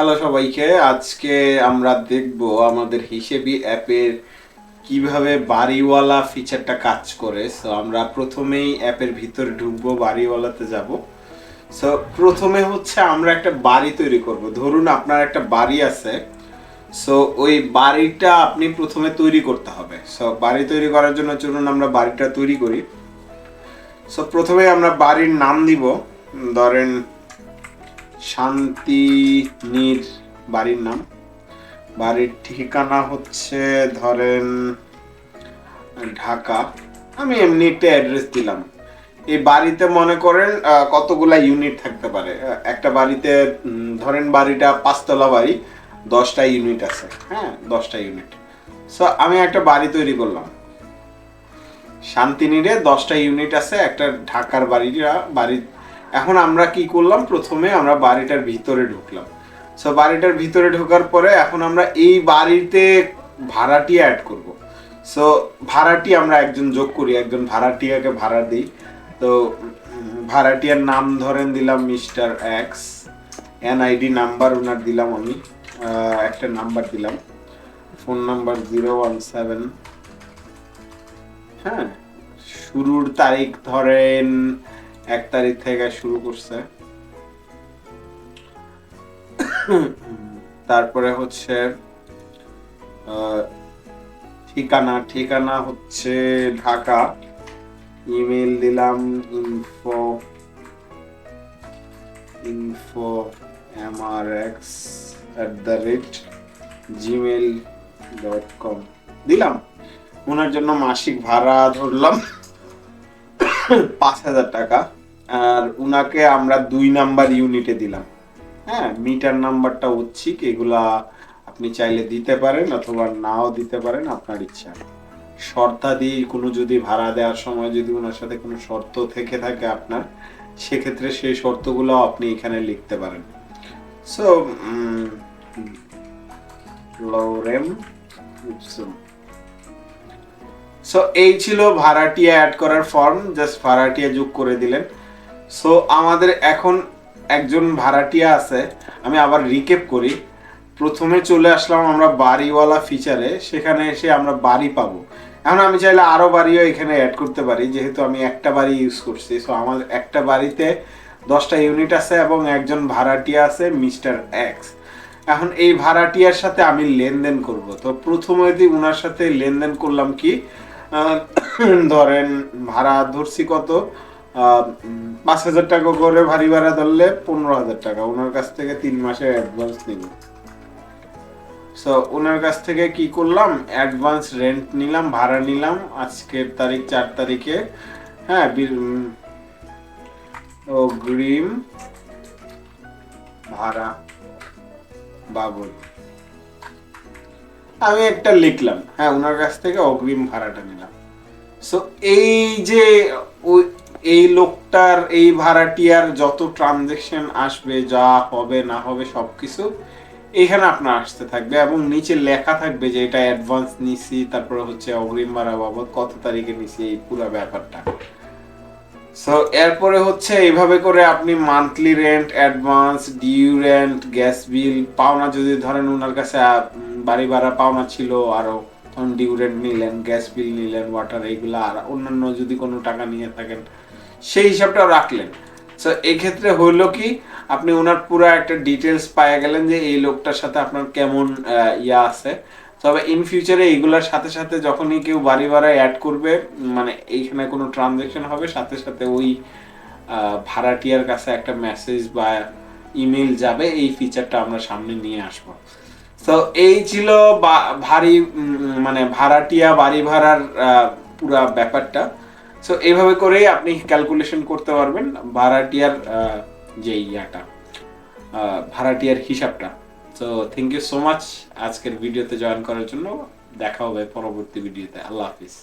Hello সবাইকে, আজকে আমরা দেখব আমাদের হিসেবি অ্যাপের কিভাবে বাড়িওয়ালা ফিচারটা কাজ করে। সো আমরা প্রথমেই অ্যাপের ভিতরে ঢুকবো, বাড়িওয়ালাতে যাব। সো প্রথমে হচ্ছে আমরা একটা বাড়ি তৈরি করব। ধরুন আপনার একটা বাড়ি আছে, সো ওই বাড়িটা আপনি প্রথমে তৈরি করতে হবে। সো বাড়ি তৈরি করার জন্য চলুন আমরা বাড়িটা তৈরি করি। সো প্রথমে আমরা বাড়ির নাম দিব, ধরেন শান্তিনীর বাড়ির নাম। বাড়ির ঠিকানা হচ্ছে ধরেন ঢাকা। আমি এমনি একটা অ্যাড্রেস দিলাম। এই বাড়িতে মনে করেন কতগুলা ইউনিট থাকতে পারে। একটা বাড়িতে ধরেন বাড়িটা 5 তলা বাড়ি, 10টা ইউনিট আছে। হ্যাঁ, 10টা ইউনিট। সো আমি একটা বাড়ি তৈরি করলাম শান্তিনীরে, 10টা ইউনিট আছে, একটা ঢাকার বাড়ি। এখন আমরা কি করলাম, প্রথমে আমরা বাড়িটার ভিতরে ঢুকলাম। সো বাড়িটার ভিতরে ঢোকার পরে এখন আমরা এই বাড়িতে ভাড়াটিয়া অ্যাড করব। সো ভাড়াটি আমরা একজন যোগ করি, একজন ভাড়াটিয়াকে ভাড়া দিই। তো ভাড়াটিয়ার নাম ধরেন দিলাম মিস্টার এক্স। এনআইডি নাম্বার ওনার দিলাম আমি, একটা নাম্বার দিলাম, ফোন নাম্বার 017। হ্যাঁ, শুরুর তারিখ ধরেন 1 তারিখ থেকে শুরু করছে। তারপরে হচ্ছে ঠিকানা ঠিকানা হচ্ছে ঢাকা। ইমেল দিলাম ইনফো ইনফো mrx@gmail.com দিলাম। ওনার জন্য মাসিক ভাড়া ধরলাম 5,000 টাকা। আর উনাকে আমরা 2 নাম্বার ইউনিটে দিলাম। হ্যাঁ, মিটার নাম্বারটা ঐচ্ছিক, এগুলা আপনি চাইলে দিতে পারেন অথবা নাও দিতে পারেন, আপনার ইচ্ছা। শর্তাদি কোনো যদি ভাড়া দেওয়ার সময় যদি ওনার সাথে কোনো শর্ত থেকে থাকে আপনার, সেক্ষেত্রে সেই শর্তগুলো আপনি এখানে লিখতে পারেন। সো লরেম সো এই ছিল ভাড়াটিয়া অ্যাড করার ফর্ম, জাস্ট ভাড়াটিয়া যোগ করে দিলেন। সো আমাদের এখন একজন ভাড়াটিয়া আছে। আমি আবার রিকেপ করি। প্রথমে চলে আসলাম আমরা বাড়িওয়ালা ফিচারে, সেখানে এসে আমরা বাড়ি পাবো। এখন আমি চাইলে আরো বাড়িও এখানে অ্যাড করতে পারি, যেহেতু আমি একটা বাড়ি ইউজ করছি। সো আমার একটা বাড়িতে 10টা ইউনিট আছে এবং একজন ভাড়াটিয়া আছে মিস্টার এক্স। এখন এই ভাড়াটিয়ার সাথে আমি লেনদেন করব। তো প্রথমে উনার সাথে লেনদেন করলাম কি, ধরেন ভাড়া ধরছি কত, 5,000 টাকা করে ভারী ভাড়া ধরলে 15,000 টাকা। ওনার কাছ থেকে 3 মাসের অ্যাডভান্স নিব। সো ওনার কাছ থেকে কি করলাম, অ্যাডভান্স রেন্ট নিলাম, ভাড়া নিলাম আজকের তারিখ 4 তারিখে। হ্যাঁ, অগ্রিম ভাড়া বাবদ আমি একটা লিখলাম। হ্যাঁ, ওনার কাছ থেকে অগ্রিম ভাড়াটা নিলাম। সো এই যে এই লোকটার, এই ভাড়াটিয়ার যত ট্রানজেকশন আসবে, যা হবে না হবে সবকিছু এখানে আপনার আসতে থাকবে এবং নিচে লেখা থাকবে যে এটা অ্যাডভান্স নিছি, তারপরে হচ্ছে অগ্রিম ভাড়া বাবদ কত তারিখে নিছি, এই পুরো ব্যাপারটা। সো এরপরে হচ্ছে এইভাবে করে আপনি monthly rent, advance, due rent, gas bill, পাওনা যদি ধরেন ওনার কাছে বাড়ি ভাড়া পাওনা ছিল আরো, তখন ডিউ রেন্ট নিলেন, গ্যাস বিল নিলেন, ওয়াটার, এইগুলা আর অন্যান্য যদি কোনো টাকা নিয়ে থাকেন সেই হিসাবটাও রাখলেন। সো এক্ষেত্রে হইলো কি, আপনি ওনার পুরো একটা ডিটেলস পাইয়া গেলেন যে এই লোকটার সাথে আপনার কেমন ইয়া আছে। তবে ইন ফিউচারে এইগুলোর সাথে সাথে যখনই কেউ বাড়ি ভাড়া অ্যাড করবে, মানে এইখানে কোনো ট্রানজ্যাকশন হবে, সাথে সাথে ওই ভাড়াটিয়ার কাছে একটা মেসেজ বা ইমেল যাবে। এই ফিচারটা আমরা সামনে নিয়ে আসব। তো এই ছিল ভারী মানে ভাড়াটিয়া বাড়ি ভাড়ার পুরা ব্যাপারটা। সো এইভাবে করেই আপনি ক্যালকুলেশন করতে পারবেন ভাড়াটিয়ার যে ইয়াটা, ভাড়াটিয়ার হিসাবটা। So thank you so much আজকের ভিডিওতে জয়েন করার জন্য। দেখা হবে পরবর্তী ভিডিওতে। আল্লাহ হাফিজ।